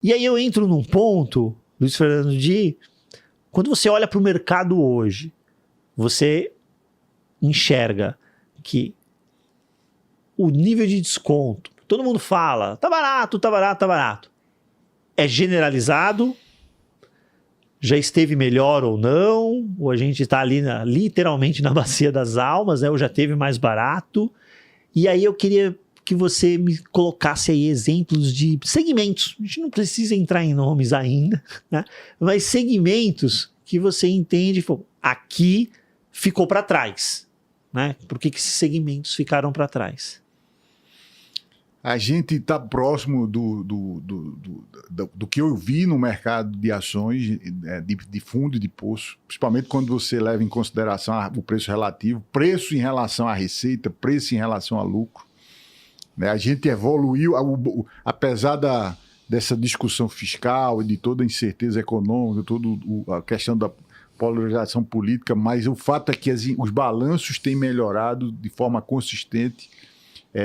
E aí eu entro num ponto, Luiz Fernando, de quando você olha para o mercado hoje, você enxerga que o nível de desconto, todo mundo fala, tá barato, tá barato, tá barato. É generalizado, já esteve melhor ou não, ou a gente está ali literalmente na bacia das almas, né? Ou já teve mais barato. E aí eu queria que você me colocasse aí exemplos de segmentos. A gente não precisa entrar em nomes ainda, né? Mas segmentos que você entende, aqui ficou para trás, né? Por que esses segmentos ficaram para trás? A gente está próximo do que eu vi no mercado de ações, de fundo e de poço, principalmente quando você leva em consideração o preço relativo, preço em relação à receita, preço em relação a lucro. A gente evoluiu, apesar dessa discussão fiscal e de toda a incerteza econômica, toda a questão da polarização política, mas o fato é que os balanços têm melhorado de forma consistente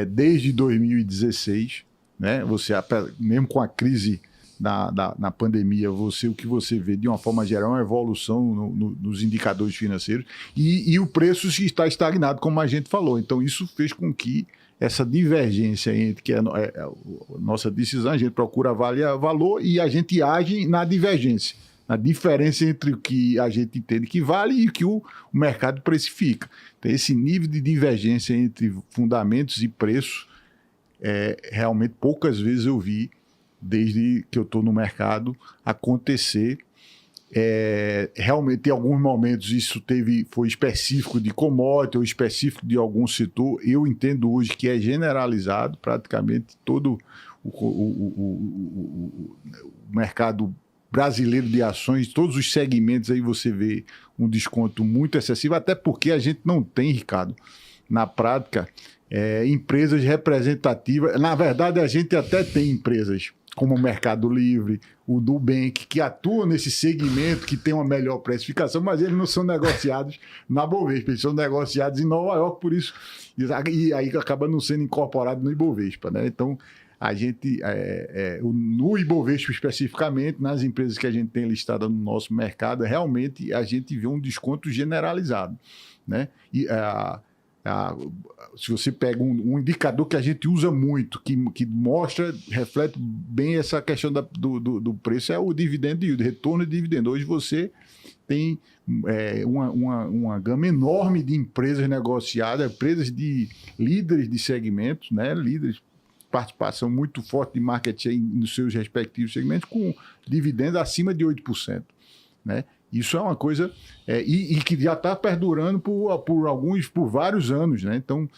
desde 2016, né? Você, mesmo com a crise na pandemia, o que você vê de uma forma geral é uma evolução nos indicadores financeiros e o preço está estagnado, como a gente falou. Então isso fez com que essa divergência entre que a nossa decisão, a gente procura avaliar valor e a gente age na divergência, na diferença entre o que a gente entende que vale e o que o mercado precifica. Então, esse nível de divergência entre fundamentos e preço, realmente poucas vezes eu vi, desde que eu estou no mercado, acontecer. Realmente, em alguns momentos, isso foi específico de commodity ou específico de algum setor. Eu entendo hoje que é generalizado, praticamente todo o mercado brasileiro de ações, todos os segmentos aí você vê um desconto muito excessivo, até porque a gente não tem, Ricardo, na prática, empresas representativas. Na verdade, a gente até tem empresas como o Mercado Livre, o Nubank, que atuam nesse segmento, que tem uma melhor precificação, mas eles não são negociados na Bovespa, eles são negociados em Nova York, por isso, e aí acaba não sendo incorporado no Ibovespa, né? Então, a gente, no Ibovespa especificamente, nas empresas que a gente tem listada no nosso mercado, realmente a gente vê um desconto generalizado, né? E se você pega um indicador que a gente usa muito, que mostra, reflete bem essa questão do preço, é o dividend yield, retorno de dividendo. Hoje você tem uma gama enorme de empresas negociadas, empresas de líderes de segmentos, né? Líderes, participação muito forte de market share nos seus respectivos segmentos, com dividendos acima de 8%, né? Isso é uma coisa e que já está perdurando por vários anos, né? Então,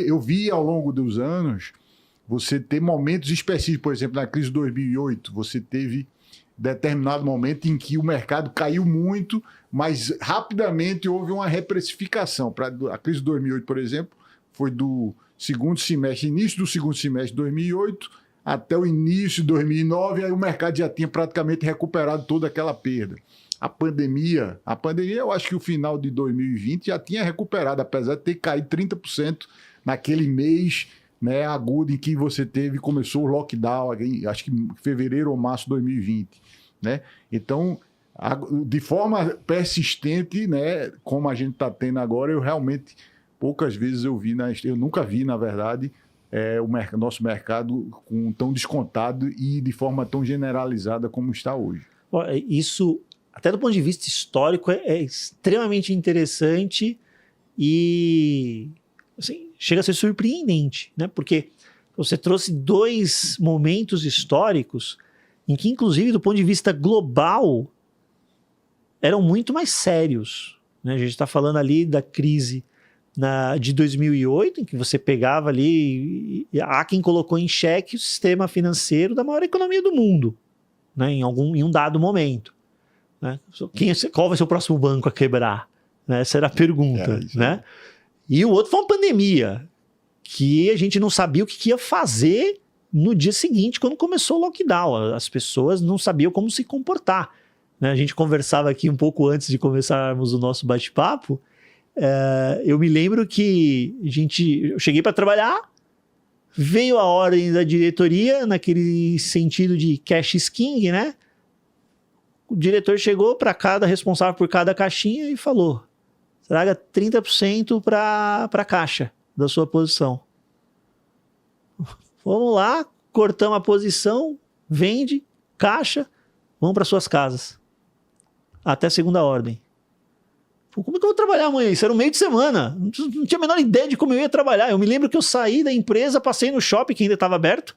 eu vi ao longo dos anos você ter momentos específicos. Por exemplo, na crise de 2008, você teve determinado momento em que o mercado caiu muito, mas rapidamente houve uma reprecificação. A crise de 2008, por exemplo, foi do segundo semestre, início do segundo semestre de 2008 até o início de 2009, aí o mercado já tinha praticamente recuperado toda aquela perda. A pandemia, eu acho que o final de 2020 já tinha recuperado, apesar de ter caído 30% naquele mês, né, agudo em que você começou o lockdown, acho que em fevereiro ou março de 2020. Né? Então, de forma persistente, né, como a gente está tendo agora, eu realmente, poucas vezes eu nunca vi, na verdade, o nosso mercado tão descontado e de forma tão generalizada como está hoje. Isso, até do ponto de vista histórico, é extremamente interessante e assim, chega a ser surpreendente, né? Porque você trouxe dois momentos históricos em que, inclusive, do ponto de vista global, eram muito mais sérios, né? A gente está falando ali da crise de 2008, em que você pegava ali, há quem colocou em xeque o sistema financeiro da maior economia do mundo, né? Em um dado momento. Né? Qual vai ser o próximo banco a quebrar? Né? Essa era a pergunta. Né? E o outro foi uma pandemia, que a gente não sabia o que ia fazer no dia seguinte, quando começou o lockdown. As pessoas não sabiam como se comportar. Né? A gente conversava aqui um pouco antes de começarmos o nosso bate-papo. Eu me lembro que eu cheguei para trabalhar, Veio a ordem da diretoria, naquele sentido de cash is king, né? O diretor chegou para cada responsável por cada caixinha e falou: traga 30% para a caixa da sua posição. Vamos lá, cortamos a posição, vende, caixa, vão para suas casas. Até a segunda ordem. Pô, como é que eu vou trabalhar amanhã? Isso era no meio de semana. Não tinha a menor ideia de como eu ia trabalhar. Eu me lembro que eu saí da empresa, passei no shopping, que ainda estava aberto,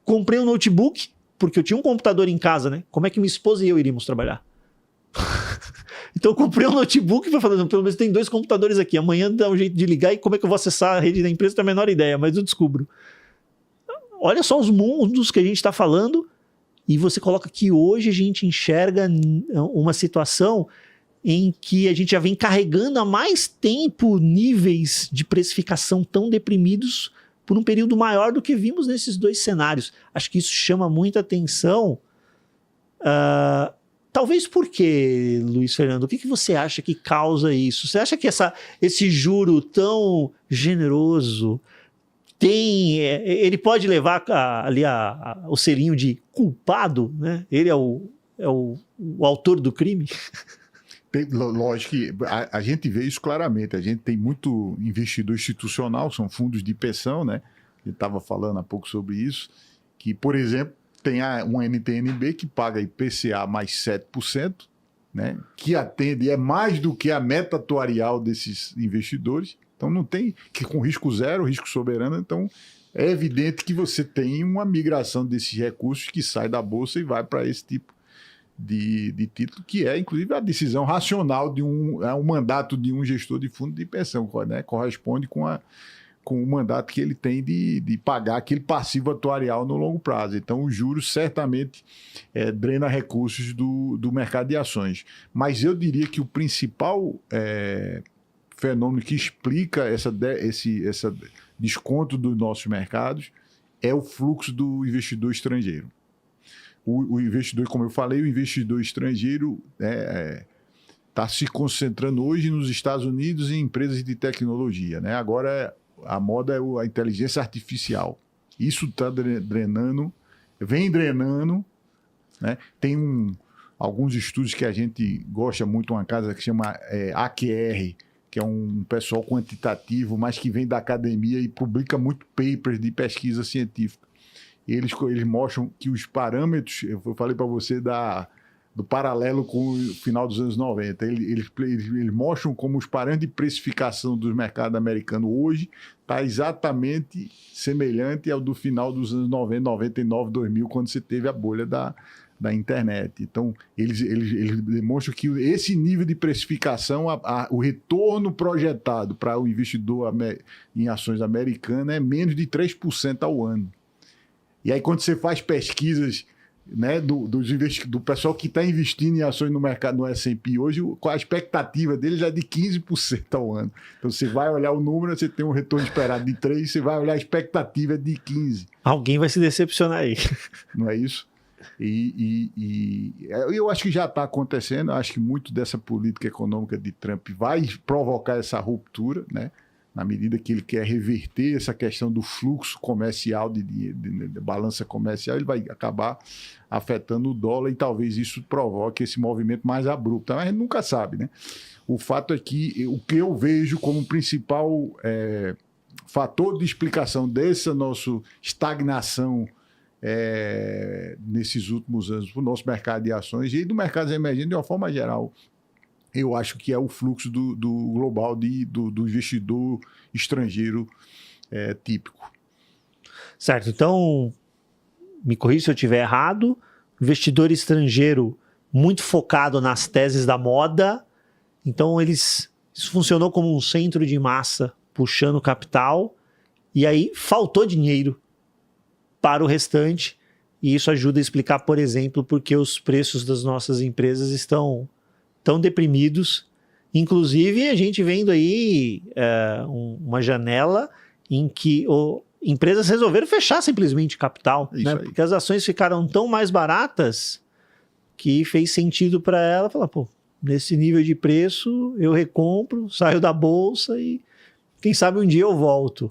comprei um notebook, porque eu tinha um computador em casa, né? Como é que minha esposa e eu iríamos trabalhar? Então eu comprei um notebook para falar, pelo menos tem 2 computadores aqui. Amanhã dá um jeito de ligar e como é que eu vou acessar a rede da empresa? Não tenho a menor ideia, mas eu descubro. Olha só os mundos que a gente está falando e você coloca que hoje a gente enxerga uma situação em que a gente já vem carregando há mais tempo níveis de precificação tão deprimidos por um período maior do que vimos nesses 2 cenários. Acho que isso chama muita atenção. Talvez por quê, Luiz Fernando? O que você acha que causa isso? Você acha que esse juro tão generoso ele pode levar ali o selinho de culpado, né? Ele é o autor do crime? Lógico que a gente vê isso claramente. A gente tem muito investidor institucional, são fundos de pensão, né? A gente estava falando há pouco sobre isso, que, por exemplo, tem um NTN-B que paga IPCA mais 7%, né? Que atende, é mais do que a meta atuarial desses investidores. Então não tem, que com risco zero, risco soberano, então é evidente que você tem uma migração desses recursos que sai da Bolsa e vai para esse tipo de título, que é, inclusive, a decisão racional de um mandato de um gestor de fundo de pensão, né? Corresponde com o mandato que ele tem de pagar aquele passivo atuarial no longo prazo. Então, o juros certamente drena recursos do mercado de ações. Mas eu diria que o principal fenômeno que explica esse desconto dos nossos mercados é o fluxo do investidor estrangeiro. O investidor, como eu falei, o investidor estrangeiro está se concentrando hoje nos Estados Unidos em empresas de tecnologia, né? Agora a moda é a inteligência artificial. Isso está vem drenando, né? Tem alguns estudos que a gente gosta muito, uma casa que chama AQR, que é um pessoal quantitativo, mas que vem da academia e publica muito papers de pesquisa científica. Eles mostram que os parâmetros, eu falei para você do paralelo com o final dos anos 90, eles mostram como os parâmetros de precificação dos mercados americanos hoje está exatamente semelhante ao do final dos anos 90, 99, 2000, quando você teve a bolha da internet. Então, eles demonstram que esse nível de precificação, o retorno projetado para o investidor em ações americanas é menos de 3% ao ano. E aí, quando você faz pesquisas, né, do pessoal que está investindo em ações no mercado, no S&P hoje, a expectativa deles é de 15% ao ano. Então, você vai olhar o número, você tem um retorno esperado de 3%, você vai olhar a expectativa de 15%. Alguém vai se decepcionar aí. Não é isso? E eu acho que já está acontecendo. Eu acho que muito dessa política econômica de Trump vai provocar essa ruptura, né? Na medida que ele quer reverter essa questão do fluxo comercial, de balança comercial, ele vai acabar afetando o dólar e talvez isso provoque esse movimento mais abrupto. Mas a gente nunca sabe, né? O fato é que o que eu vejo como principal fator de explicação dessa nossa estagnação nesses últimos anos para o nosso mercado de ações e do mercado emergente de uma forma geral, eu acho que é o fluxo do global do investidor estrangeiro típico. Certo, então me corrija se eu estiver errado, investidor estrangeiro muito focado nas teses da moda, então isso funcionou como um centro de massa puxando capital e aí faltou dinheiro para o restante e isso ajuda a explicar, por exemplo, porque os preços das nossas empresas estão tão deprimidos. Inclusive, a gente vendo aí uma janela em que empresas resolveram fechar simplesmente capital, né? Porque as ações ficaram tão mais baratas que fez sentido para ela falar, pô, nesse nível de preço eu recompro, saio da bolsa e quem sabe um dia eu volto.